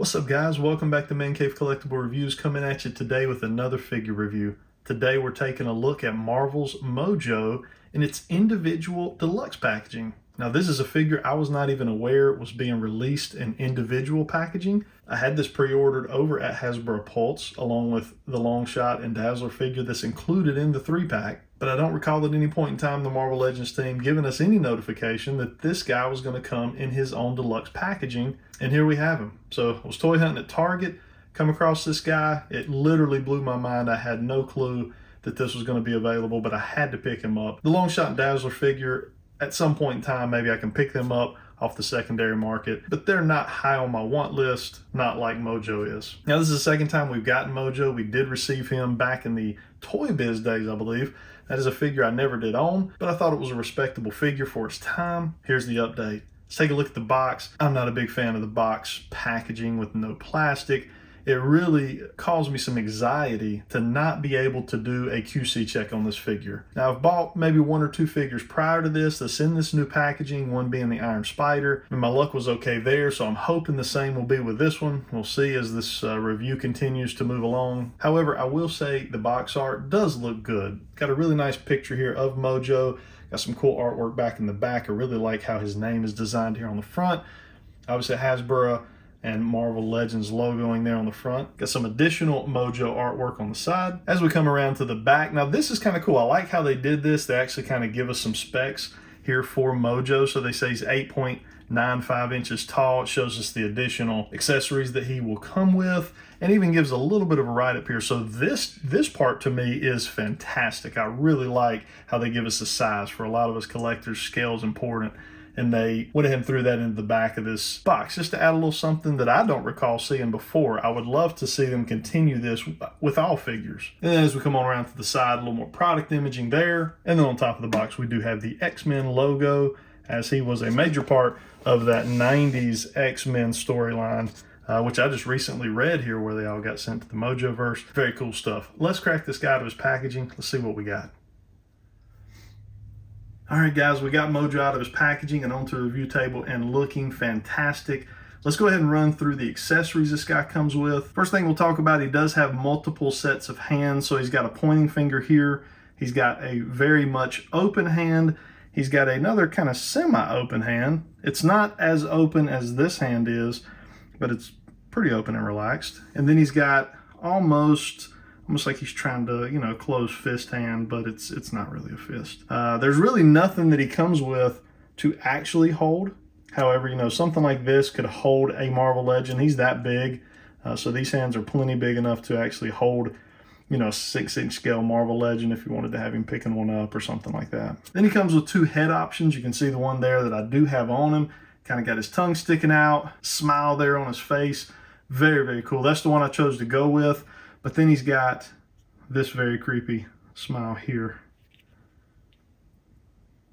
What's up guys, welcome back to ManCave Collectible Reviews, coming at you today with another figure review. Today we're taking a look at Marvel's Mojo in its individual deluxe packaging. Now this is a figure I was not even aware was being released in individual packaging. I had this pre-ordered over at Hasbro Pulse along with the Longshot and Dazzler figure that's included in the 3-pack. But I don't recall at any point in time the Marvel Legends team giving us any notification that this guy was going to come in his own deluxe packaging. And here we have him. So I was toy hunting at Target, come across this guy. It literally blew my mind. I had no clue that this was going to be available, but I had to pick him up. The Longshot and Dazzler figure, at some point in time, maybe I can pick them up off the secondary market, but they're not high on my want list, not like Mojo is. Now this is the second time we've gotten Mojo. We did receive him back in the Toy Biz days, I believe. That is a figure I never did own, but I thought it was a respectable figure for its time. Here's the update. Let's take a look at the box. I'm not a big fan of the box packaging with no plastic. It really caused me some anxiety to not be able to do a QC check on this figure. Now I've bought maybe one or two figures prior to this that's in this new packaging, one being the Iron Spider, and my luck was okay there, so I'm hoping the same will be with this one. We'll see as this review continues to move along. However, I will say the box art does look good. Got a really nice picture here of Mojo. Got some cool artwork back in the back. I really like how his name is designed here on the front. Obviously Hasbro and Marvel Legends logoing there on the front. Got some additional Mojo artwork on the side. As we come around to the back, now this is kind of cool. I like how they did this. They actually kind of give us some specs here for Mojo. So they say he's 8.95 inches tall. It shows us the additional accessories that he will come with, and even gives a little bit of a write-up here. So this part to me is fantastic. I really like how they give us the size. For a lot of us collectors, scale is important, and they went ahead and threw that into the back of this box just to add a little something that I don't recall seeing before. I would love to see them continue this with all figures. And then as we come on around to the side, a little more product imaging there. And then on top of the box, we do have the X-Men logo, as he was a major part of that 90s X-Men storyline, which I just recently read here where they all got sent to the Mojoverse. Very cool stuff. Let's crack this guy out of his packaging. Let's see what we got. All right, guys, we got Mojo out of his packaging and onto the review table and looking fantastic. Let's go ahead and run through the accessories this guy comes with. First thing we'll talk about, he does have multiple sets of hands. So he's got a pointing finger here. He's got a very much open hand. He's got another kind of semi-open hand. It's not as open as this hand is, but it's pretty open and relaxed. And then he's got almost like he's trying to, close fist hand, but it's not really a fist. There's really nothing that he comes with to actually hold. However, something like this could hold a Marvel Legend. He's that big, so these hands are plenty big enough to actually hold, a 6-inch scale Marvel Legend if you wanted to have him picking one up or something like that. Then he comes with two head options. You can see the one there that I do have on him. Kind of got his tongue sticking out, smile there on his face. Very, very cool. That's the one I chose to go with. But then he's got this very creepy smile here.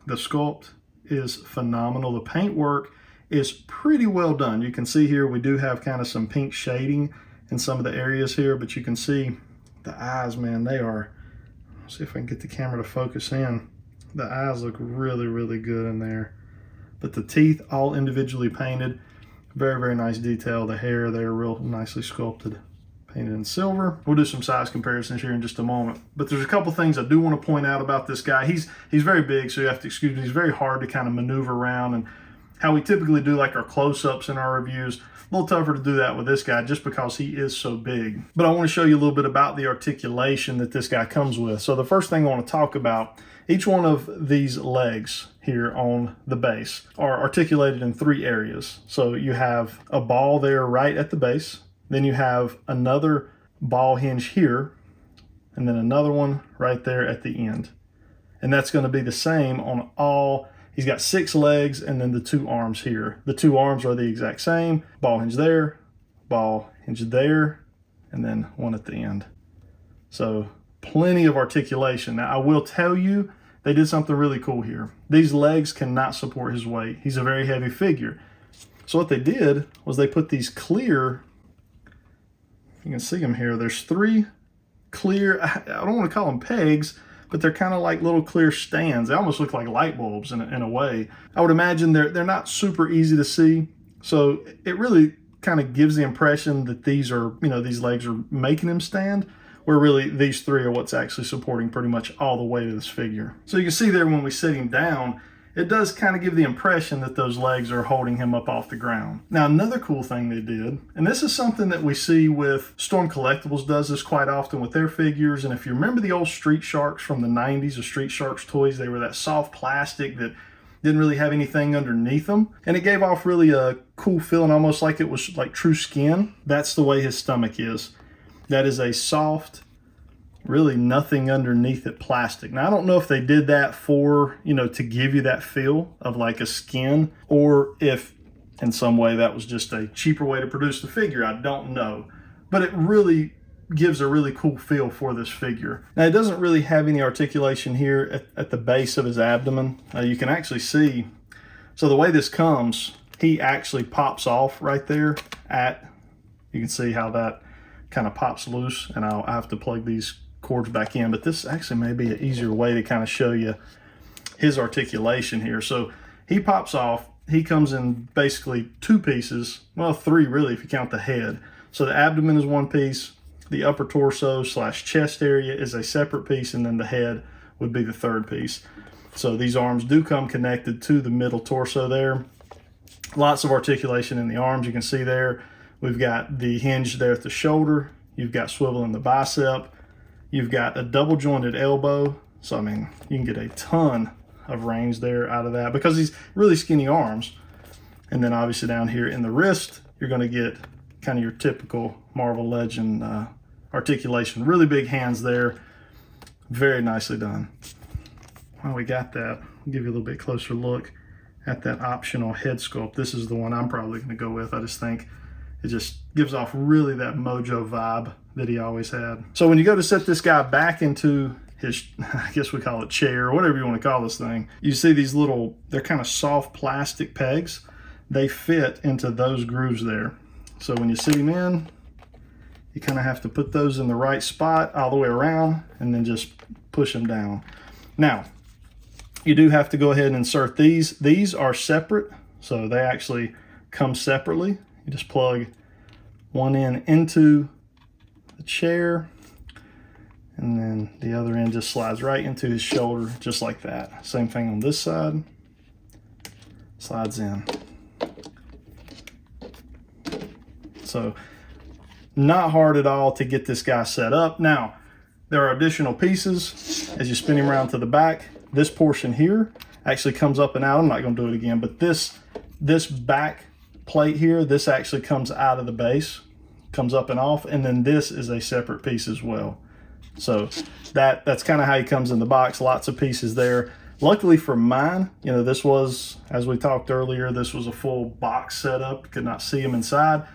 The sculpt is phenomenal. The paintwork is pretty well done. You can see here we do have kind of some pink shading in some of the areas here, but you can see the eyes, man, they are, let's see if I can get the camera to focus in. The eyes look really, really good in there. But the teeth all individually painted. Very, very nice detail. The hair there real nicely sculpted. Painted in silver. We'll do some size comparisons here in just a moment. But there's a couple things I do want to point out about this guy. He's very big, so you have to excuse me. He's very hard to kind of maneuver around, and how we typically do like our close-ups in our reviews, a little tougher to do that with this guy just because he is so big. But I want to show you a little bit about the articulation that this guy comes with. So the first thing I want to talk about, each one of these legs here on the base are articulated in 3 areas. So you have a ball there right at the base. Then you have another ball hinge here, and then another one right there at the end. And that's going to be the same on all. He's got 6 legs and then the 2 arms here. The 2 arms are the exact same. Ball hinge there, ball hinge there, and then one at the end. So plenty of articulation. Now I will tell you, they did something really cool here. These legs cannot support his weight. He's a very heavy figure. So what they did was they put these clear, you can see them here, there's 3 clear, I don't want to call them pegs, but they're kind of like little clear stands. They almost look like light bulbs in a way. I would imagine they're not super easy to see, so it really kind of gives the impression that these are, these legs are making him stand, where really these three are what's actually supporting pretty much all the weight of this figure. So you can see there when we sit him down, it does kind of give the impression that those legs are holding him up off the ground. Now, another cool thing they did, and this is something that we see with Storm Collectibles does this quite often with their figures, and if you remember the old Street Sharks from the 90s, the Street Sharks toys, they were that soft plastic that didn't really have anything underneath them, and it gave off really a cool feeling, almost like it was like true skin. That's the way his stomach is. That is a soft, really nothing underneath it plastic. Now, I don't know if they did that for, to give you that feel of like a skin, or if in some way that was just a cheaper way to produce the figure. I don't know, but it really gives a really cool feel for this figure. Now, it doesn't really have any articulation here at the base of his abdomen. You can actually see, so the way this comes, he actually pops off right there you can see how that kind of pops loose, and I have to plug these cords back in, but this actually may be an easier way to kind of show you his articulation here. So he pops off, he comes in basically two pieces, well, three really if you count the head. So the abdomen is one piece, the upper torso / chest area is a separate piece, and then the head would be the third piece. So these arms do come connected to the middle torso there. Lots of articulation in the arms, you can see there. We've got the hinge there at the shoulder, you've got swivel in the bicep, you've got a double jointed elbow. So, I mean, you can get a ton of range there out of that because he's really skinny arms. And then obviously down here in the wrist, you're going to get kind of your typical Marvel Legend articulation. Really big hands there. Very nicely done. While we got that, I'll give you a little bit closer look at that optional head sculpt. This is the one I'm probably going to go with. I just think it just gives off really that Mojo vibe that he always had. So when you go to set this guy back into his, I guess we call it chair, or whatever you want to call this thing, you see these little, they're kind of soft plastic pegs. They fit into those grooves there. So when you sit him in, you kind of have to put those in the right spot all the way around and then just push them down. Now, you do have to go ahead and insert these. These are separate, so they actually come separately. You just plug one end into the chair, and then the other end just slides right into his shoulder, just like that. Same thing on this side, slides in. So not hard at all to get this guy set up. Now, there are additional pieces as you spin him around to the back. This portion here actually comes up and out. I'm not going to do it again, but this back plate here, this actually comes out of the base, comes up and off, and then this is a separate piece as well. So that's kind of how he comes in the box. Lots of pieces there. Luckily for mine, this was, as we talked earlier, this was a full box setup. Could not see him inside.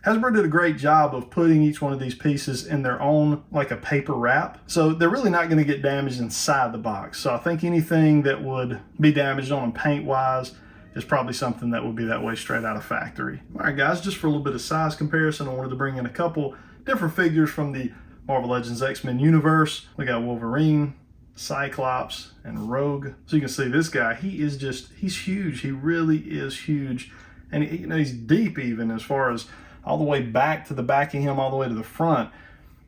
Hasbro did a great job of putting each one of these pieces in their own, like a paper wrap. So they're really not going to get damaged inside the box. So I think anything that would be damaged on them paint-wise is probably something that would be that way straight out of factory. All right, guys, just for a little bit of size comparison, I wanted to bring in a couple different figures from the Marvel Legends X-Men universe. We got Wolverine, Cyclops, and Rogue. So you can see this guy, he's huge. He really is huge. And he's deep even as far as all the way back to the back of him, all the way to the front.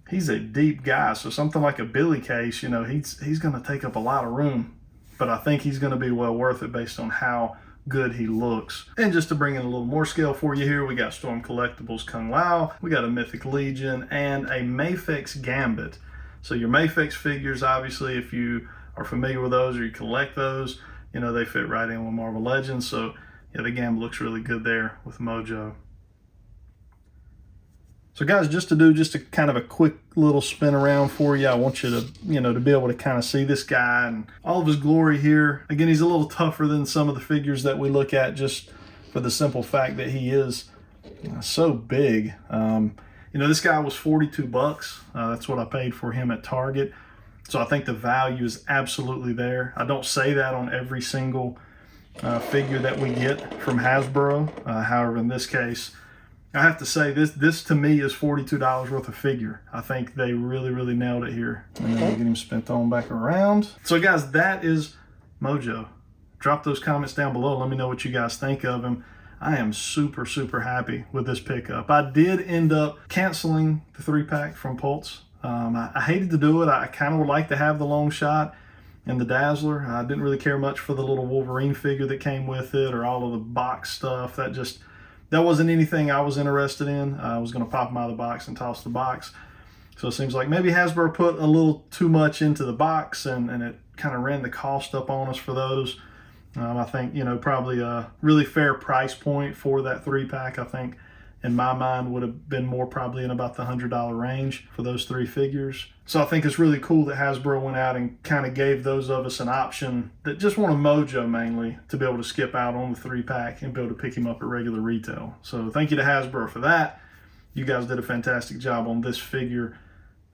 He's a deep guy. So something like a Billy case, he's going to take up a lot of room. But I think he's going to be well worth it based on how good he looks. And just to bring in a little more scale for you here, we got Storm Collectibles Kung Lao, we got a Mythic Legion, and a Mafex Gambit. So your Mafex figures, obviously, if you are familiar with those or you collect those, they fit right in with Marvel Legends. So yeah, the Gambit looks really good there with Mojo. So guys, just a kind of a quick little spin around for you. I want you to, to be able to kind of see this guy and all of his glory here. Again, he's a little tougher than some of the figures that we look at just for the simple fact that he is so big. This guy was $42. That's what I paid for him at Target. So I think the value is absolutely there. I don't say that on every single figure that we get from Hasbro. However, in this case, I have to say this to me is $42 worth of figure. I think they really, really nailed it here. And then we'll get him spent on back around. So guys, that is Mojo. Drop those comments down below. Let me know what you guys think of him. I am super, super happy with this pickup. I did end up canceling the 3-pack from Pulse. I hated to do it. I kind of would like to have the long shot and the Dazzler. I didn't really care much for the little Wolverine figure that came with it or all of the box stuff. That wasn't anything I was interested in. I was going to pop them out of the box and toss the box. So it seems like maybe Hasbro put a little too much into the box, and it kind of ran the cost up on us for those. I think, probably a really fair price point for that 3-pack, I think, in my mind, would have been more probably in about the $100 range for those 3 figures. So I think it's really cool that Hasbro went out and kind of gave those of us an option that just want a Mojo mainly to be able to skip out on the 3-pack and be able to pick him up at regular retail. So thank you to Hasbro for that. You guys did a fantastic job on this figure.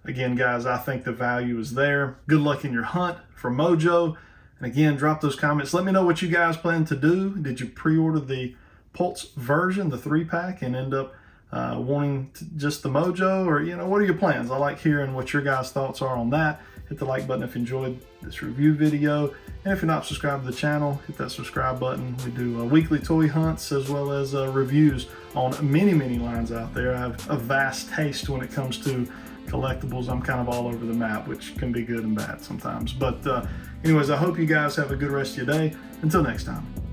Again, guys, I think the value is there. Good luck in your hunt for Mojo. And again, drop those comments. Let me know what you guys plan to do. Did you pre-order the Pulse version, the 3-pack, and end up wanting just the Mojo? Or, what are your plans? I like hearing what your guys' thoughts are on that. Hit the like button if you enjoyed this review video. And if you're not subscribed to the channel, hit that subscribe button. We do weekly toy hunts as well as reviews on many, many lines out there. I have a vast taste when it comes to collectibles. I'm kind of all over the map, which can be good and bad sometimes. But anyways, I hope you guys have a good rest of your day. Until next time.